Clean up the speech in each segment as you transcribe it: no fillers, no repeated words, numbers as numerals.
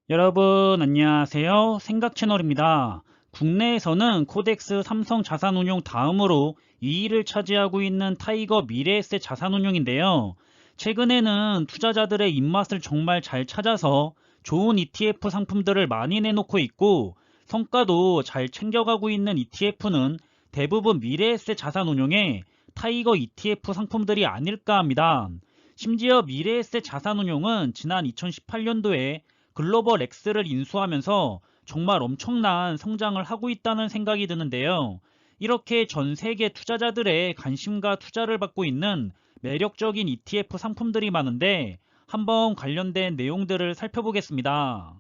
여러분 안녕하세요. 생각 채널입니다. 국내에서는 코덱스 삼성 자산운용 다음으로 2위를 차지하고 있는 타이거 미래에셋 자산운용인데요. 최근에는 투자자들의 입맛을 정말 잘 찾아서 좋은 ETF 상품들을 많이 내놓고 있고 성과도 잘 챙겨가고 있는 ETF는 대부분 미래에셋 자산운용의 타이거 ETF 상품들이 아닐까 합니다. 심지어 미래에셋 자산운용은 지난 2018년도에 글로벌 X를 인수하면서 정말 엄청난 성장을 하고 있다는 생각이 드는데요. 이렇게 전 세계 투자자들의 관심과 투자를 받고 있는 매력적인 ETF 상품들이 많은데 한번 관련된 내용들을 살펴보겠습니다.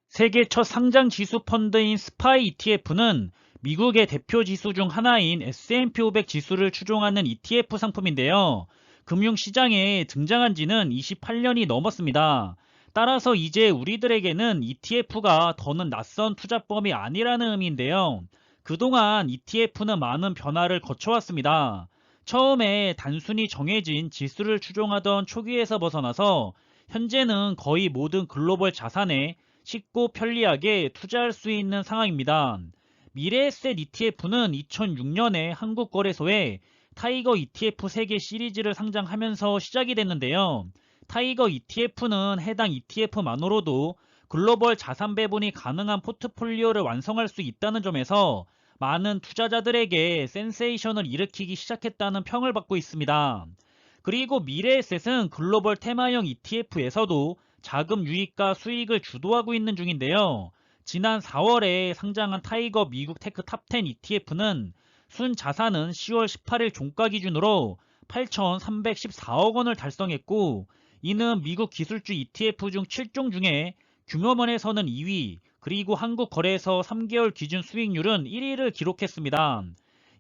세계 첫 상장 지수 펀드인 스파이 ETF는 미국의 대표 지수 중 하나인 S&P 500 지수를 추종하는 ETF 상품인데요. 금융시장에 등장한 지는 28년이 넘었습니다. 따라서 이제 우리들에게는 ETF가 더는 낯선 투자법이 아니라는 의미인데요. 그동안 ETF는 많은 변화를 거쳐왔습니다. 처음에 단순히 정해진 지수를 추종하던 초기에서 벗어나서 현재는 거의 모든 글로벌 자산에 쉽고 편리하게 투자할 수 있는 상황입니다. 미래에셋 ETF는 2006년에 한국거래소에 타이거 ETF 세계 시리즈를 상장하면서 시작이 됐는데요. 타이거 ETF는 해당 ETF만으로도 글로벌 자산 배분이 가능한 포트폴리오를 완성할 수 있다는 점에서 많은 투자자들에게 센세이션을 일으키기 시작했다는 평을 받고 있습니다. 그리고 미래에셋은 글로벌 테마형 ETF에서도 자금 유입과 수익을 주도하고 있는 중인데요. 지난 4월에 상장한 타이거 미국 테크 탑10 ETF는 순 자산은 10월 18일 종가 기준으로 8,314억 원을 달성했고 이는 미국 기술주 ETF 중 7종 중에 규모면에서는 2위, 그리고 한국 거래소 3개월 기준 수익률은 1위를 기록했습니다.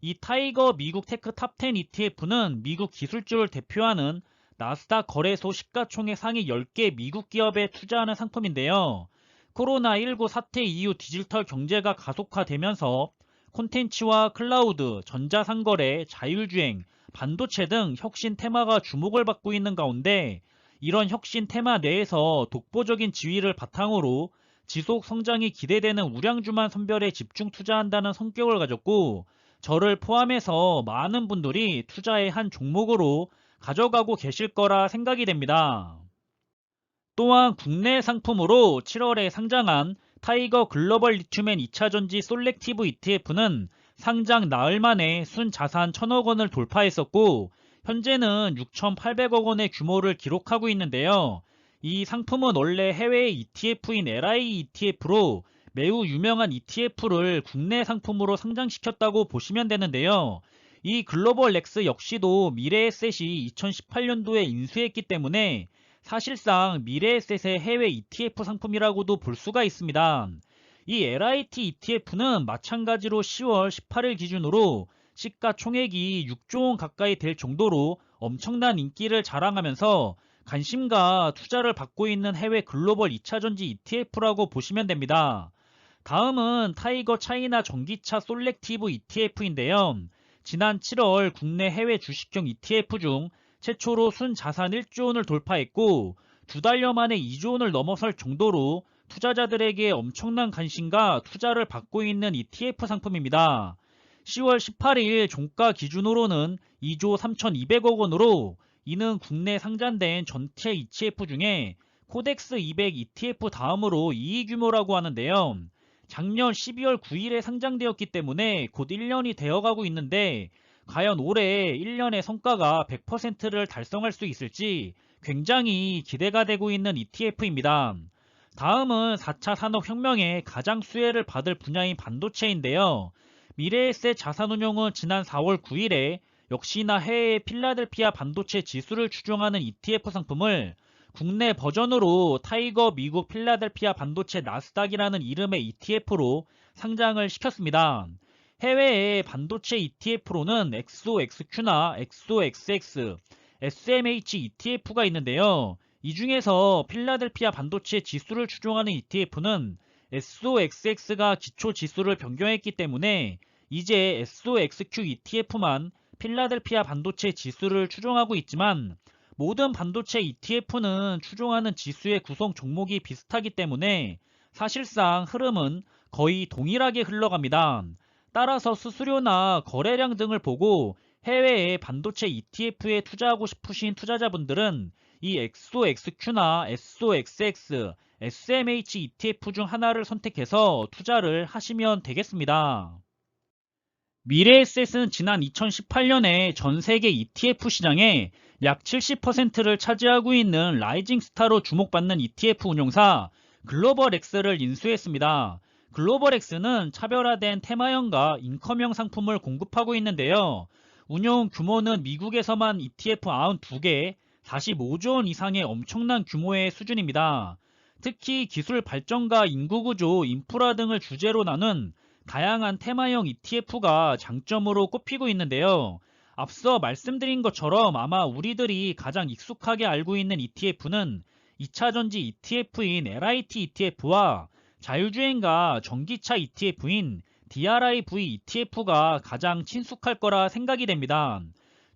이 타이거 미국 테크 탑10 ETF는 미국 기술주를 대표하는 나스닥 거래소 시가총액 상위 10개 미국 기업에 투자하는 상품인데요. 코로나19 사태 이후 디지털 경제가 가속화되면서 콘텐츠와 클라우드, 전자상거래, 자율주행, 반도체 등 혁신 테마가 주목을 받고 있는 가운데 이런 혁신 테마 내에서 독보적인 지위를 바탕으로 지속 성장이 기대되는 우량주만 선별해 집중 투자한다는 성격을 가졌고 저를 포함해서 많은 분들이 투자의 한 종목으로 가져가고 계실 거라 생각이 됩니다. 또한 국내 상품으로 7월에 상장한 타이거 글로벌 리튬앤 2차전지 솔렉티브 ETF는 상장 나흘 만에 순자산 1,000억 원을 돌파했었고 현재는 6,800억 원의 규모를 기록하고 있는데요. 이 상품은 원래 해외 ETF인 LI ETF로 매우 유명한 ETF를 국내 상품으로 상장시켰다고 보시면 되는데요. 이 글로벌 렉스 역시도 미래에셋이 2018년도에 인수했기 때문에 사실상 미래에셋의 해외 ETF 상품이라고도 볼 수가 있습니다. 이 LIT ETF는 마찬가지로 10월 18일 기준으로 시가총액이 6조 원 가까이 될 정도로 엄청난 인기를 자랑하면서 관심과 투자를 받고 있는 해외 글로벌 2차전지 ETF라고 보시면 됩니다. 다음은 타이거 차이나 전기차 솔렉티브 ETF인데요. 지난 7월 국내 해외 주식형 ETF 중 최초로 순자산 1조 원을 돌파했고 2달여 만에 2조 원을 넘어설 정도로 투자자들에게 엄청난 관심과 투자를 받고 있는 ETF 상품입니다. 10월 18일 종가 기준으로는 2조 3,200억 원으로 이는 국내 상장된 전체 ETF 중에 코덱스 200 ETF 다음으로 2위 규모라고 하는데요. 작년 12월 9일에 상장되었기 때문에 곧 1년이 되어가고 있는데 과연 올해 1년의 성과가 100%를 달성할 수 있을지 굉장히 기대가 되고 있는 ETF입니다. 다음은 4차 산업혁명의 가장 수혜를 받을 분야인 반도체인데요. 미래에셋 자산운용은 지난 4월 9일에 역시나 해외 필라델피아 반도체 지수를 추종하는 ETF 상품을 국내 버전으로 타이거 미국 필라델피아 반도체 나스닥이라는 이름의 ETF로 상장을 시켰습니다. 해외의 반도체 ETF로는 XOXQ나 XOXX, SMH ETF가 있는데요. 이 중에서 필라델피아 반도체 지수를 추종하는 ETF는 SOXX가 기초 지수를 변경했기 때문에 이제 SOXQ ETF만 필라델피아 반도체 지수를 추종하고 있지만 모든 반도체 ETF는 추종하는 지수의 구성 종목이 비슷하기 때문에 사실상 흐름은 거의 동일하게 흘러갑니다. 따라서 수수료나 거래량 등을 보고 해외의 반도체 ETF에 투자하고 싶으신 투자자분들은 이 XOXQ나 SOXX, SMH ETF 중 하나를 선택해서 투자를 하시면 되겠습니다. 미래에셋은 지난 2018년에 전 세계 ETF 시장에 약 70%를 차지하고 있는 라이징 스타로 주목받는 ETF 운용사 글로벌엑스를 인수했습니다. 글로벌엑스는 차별화된 테마형과 인컴형 상품을 공급하고 있는데요. 운용 규모는 미국에서만 ETF 92개, 45조 원 이상의 엄청난 규모의 수준입니다. 특히 기술 발전과 인구구조, 인프라 등을 주제로 나눈 다양한 테마형 ETF가 장점으로 꼽히고 있는데요. 앞서 말씀드린 것처럼 아마 우리들이 가장 익숙하게 알고 있는 ETF는 2차전지 ETF인 LIT ETF와 자율주행과 전기차 ETF인 DRIV ETF가 가장 친숙할 거라 생각이 됩니다.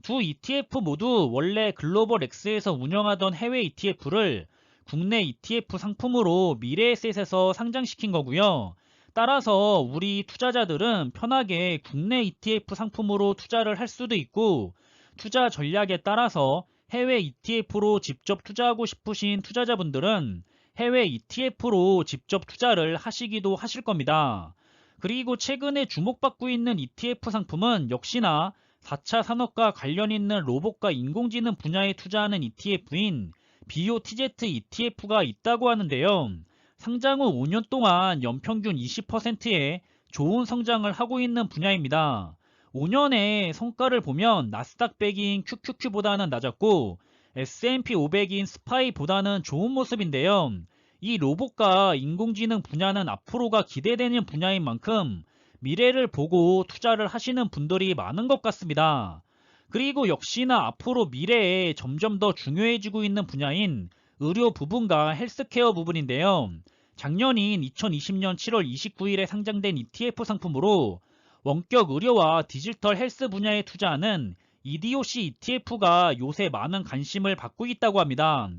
두 ETF 모두 원래 글로벌엑스에서 운영하던 해외 ETF를 국내 ETF 상품으로 미래에셋에서 상장시킨 거고요. 따라서 우리 투자자들은 편하게 국내 ETF 상품으로 투자를 할 수도 있고 투자 전략에 따라서 해외 ETF로 직접 투자하고 싶으신 투자자분들은 해외 ETF로 직접 투자를 하시기도 하실 겁니다. 그리고 최근에 주목받고 있는 ETF 상품은 역시나 4차 산업과 관련 있는 로봇과 인공지능 분야에 투자하는 ETF인 BOTZ ETF가 있다고 하는데요. 상장 후 5년 동안 연평균 20%의 좋은 성장을 하고 있는 분야입니다. 5년의 성과를 보면 나스닥 100인 QQQ보다는 낮았고 S&P 500인 스파이보다는 좋은 모습인데요. 이 로봇과 인공지능 분야는 앞으로가 기대되는 분야인 만큼 미래를 보고 투자를 하시는 분들이 많은 것 같습니다. 그리고 역시나 앞으로 미래에 점점 더 중요해지고 있는 분야인 의료 부분과 헬스케어 부분인데요. 작년인 2020년 7월 29일에 상장된 ETF 상품으로 원격 의료와 디지털 헬스 분야에 투자하는 EDOC ETF가 요새 많은 관심을 받고 있다고 합니다.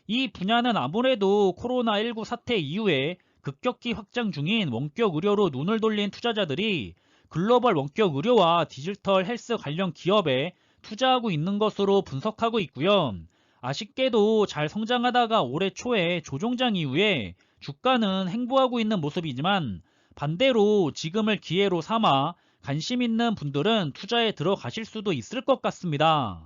이 분야는 아무래도 코로나19 사태 이후에 급격히 확장 중인 원격 의료로 눈을 돌린 투자자들이 글로벌 원격 의료와 디지털 헬스 관련 기업에 투자하고 있는 것으로 분석하고 있고요. 아쉽게도 잘 성장하다가 올해 초에 조종장 이후에 주가는 횡보하고 있는 모습이지만 반대로 지금을 기회로 삼아 관심 있는 분들은 투자에 들어가실 수도 있을 것 같습니다.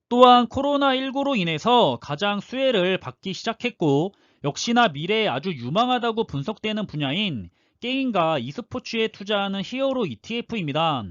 또한 코로나19로 인해서 가장 수혜를 받기 시작했고 역시나 미래에 아주 유망하다고 분석되는 분야인 게임과 e스포츠에 투자하는 히어로 ETF입니다.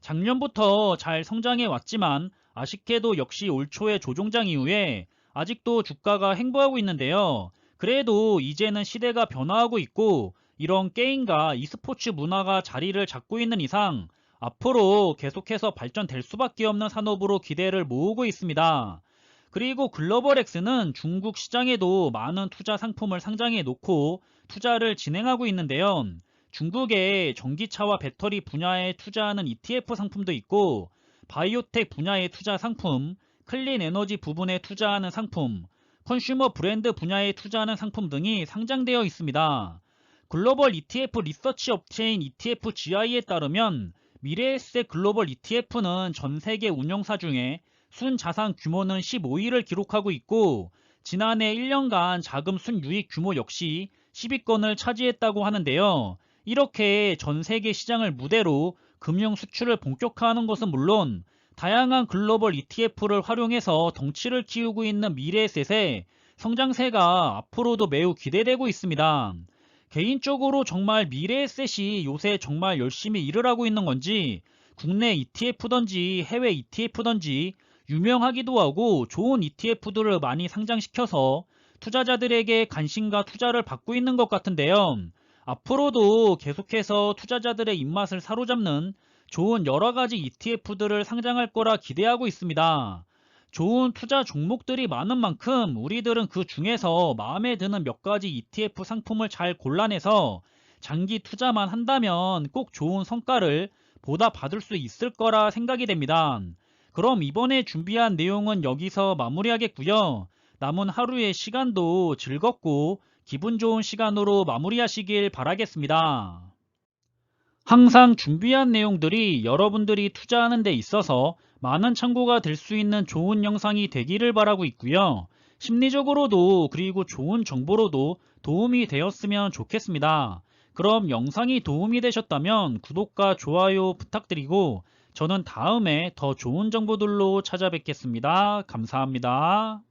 작년부터 잘 성장해 왔지만 아쉽게도 역시 올 초에 조종장 이후에 아직도 주가가 횡보하고 있는데요. 그래도 이제는 시대가 변화하고 있고 이런 게임과 e스포츠 문화가 자리를 잡고 있는 이상 앞으로 계속해서 발전될 수밖에 없는 산업으로 기대를 모으고 있습니다. 그리고 글로벌엑스는 중국 시장에도 많은 투자 상품을 상장해 놓고 투자를 진행하고 있는데요. 중국의 전기차와 배터리 분야에 투자하는 ETF 상품도 있고 바이오텍 분야의 투자 상품, 클린 에너지 부분에 투자하는 상품, 컨슈머 브랜드 분야에 투자하는 상품 등이 상장되어 있습니다. 글로벌 ETF 리서치 업체인 ETF GI에 따르면 미래에셋 글로벌 ETF는 전 세계 운용사 중에 순자산 규모는 15위를 기록하고 있고 지난해 1년간 자금 순유익 규모 역시 10위권을 차지했다고 하는데요. 이렇게 전 세계 시장을 무대로 금융 수출을 본격화하는 것은 물론 다양한 글로벌 ETF를 활용해서 덩치를 키우고 있는 미래에셋의 성장세가 앞으로도 매우 기대되고 있습니다. 개인적으로 정말 미래에셋이 요새 정말 열심히 일을 하고 있는 건지 국내 ETF든지 해외 ETF든지 유명하기도 하고 좋은 ETF들을 많이 상장시켜서 투자자들에게 관심과 투자를 받고 있는 것 같은데요. 앞으로도 계속해서 투자자들의 입맛을 사로잡는 좋은 여러가지 ETF들을 상장할 거라 기대하고 있습니다. 좋은 투자 종목들이 많은 만큼 우리들은 그 중에서 마음에 드는 몇 가지 ETF 상품을 잘 골라내서 장기 투자만 한다면 꼭 좋은 성과를 보다 받을 수 있을 거라 생각이 됩니다. 그럼 이번에 준비한 내용은 여기서 마무리하겠고요. 남은 하루의 시간도 즐겁고 기분 좋은 시간으로 마무리하시길 바라겠습니다. 항상 준비한 내용들이 여러분들이 투자하는 데 있어서 많은 참고가 될 수 있는 좋은 영상이 되기를 바라고 있고요. 심리적으로도 그리고 좋은 정보로도 도움이 되었으면 좋겠습니다. 그럼 영상이 도움이 되셨다면 구독과 좋아요 부탁드리고 저는 다음에 더 좋은 정보들로 찾아뵙겠습니다. 감사합니다.